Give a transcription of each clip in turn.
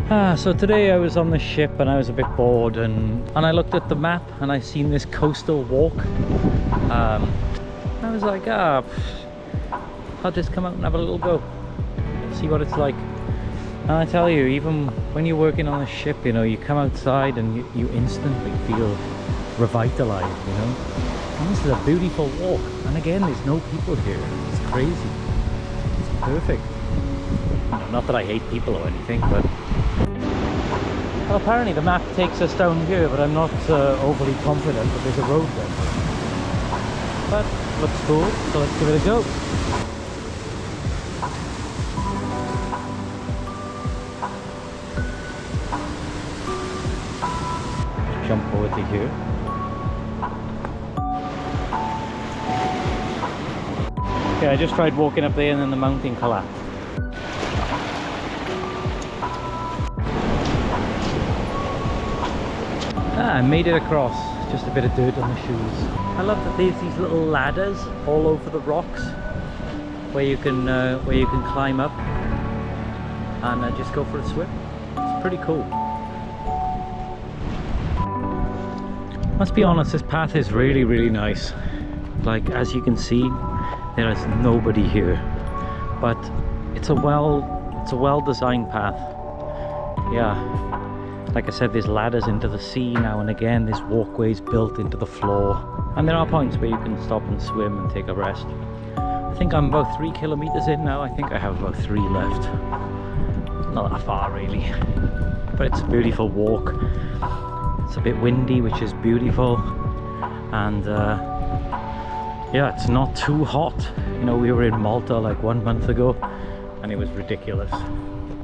So today I was on the ship and I was a bit bored, and I looked at the map and I seen this coastal walk. I was like, I'll just come out and have a little go, see what it's like. And I tell you, even when you're working on a ship, you know, you come outside and you instantly feel revitalized, you know. And this is a beautiful walk, and again, there's no people here. It's crazy. It's perfect. Not that I hate people or anything, but well, apparently the map takes us down here, but I'm not overly confident that there's a road there. But looks cool, so let's give it a go. Jump over to here. Okay, I just tried walking up there and then the mountain collapsed. I made it across, just a bit of dirt on the shoes. I love that there's these little ladders all over the rocks where you can climb up and just go for a swim. It's pretty cool. Must be honest, this path is really, really nice. Like, as you can see, there is nobody here, but it's a well designed path. Yeah, like I said, there's ladders into the sea now and again. There's walkways built into the floor, and there are points where you can stop and swim and take a rest. I think I'm about 3 kilometers in now. I think I have about 3 left. Not that far really, but it's a beautiful walk. It's a bit windy, which is beautiful, and yeah, it's not too hot. You know, we were in Malta like 1 month ago and it was ridiculous.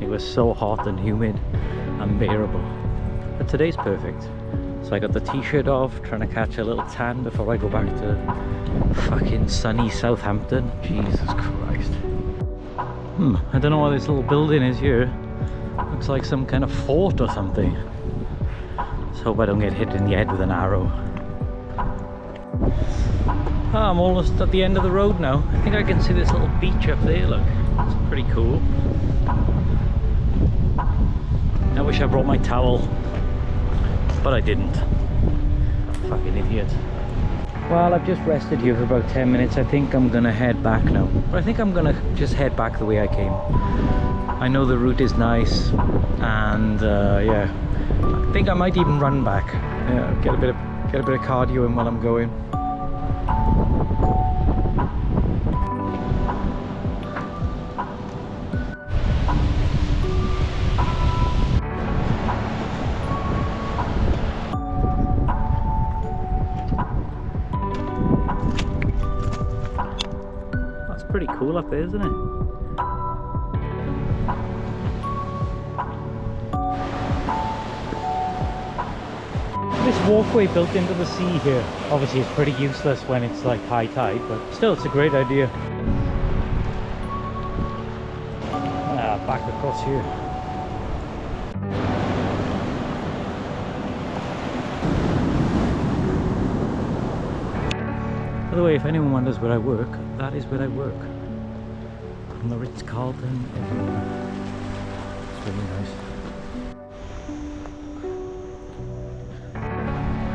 It was so hot and humid, unbearable. But today's perfect. So I got the t-shirt off, trying to catch a little tan before I go back to fucking sunny Southampton. Jesus Christ. I don't know what this little building is here. Looks like some kind of fort or something. Let's hope I don't get hit in the head with an arrow. I'm almost at the end of the road now. I think I can see this little beach up there, look. It's pretty cool. I wish I brought my towel, but I didn't. Fucking idiot. Well, I've just rested here for about 10 minutes. I think I'm gonna head back now. But I think I'm gonna just head back the way I came. I know the route is nice, and yeah, I think I might even run back. Yeah, get a bit of cardio in while I'm going. That's pretty cool up there, isn't it? This walkway built into the sea here, obviously it's pretty useless when it's like high tide, but still it's a great idea. Back across here. By the way, if anyone wonders where I work, that is where I work. On the Ritz-Carlton everywhere. It's really nice.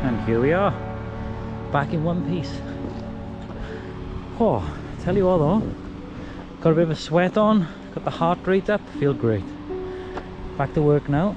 And here we are, back in one piece. Oh, tell you what though, got a bit of a sweat on, got the heart rate up, feel great. Back to work now.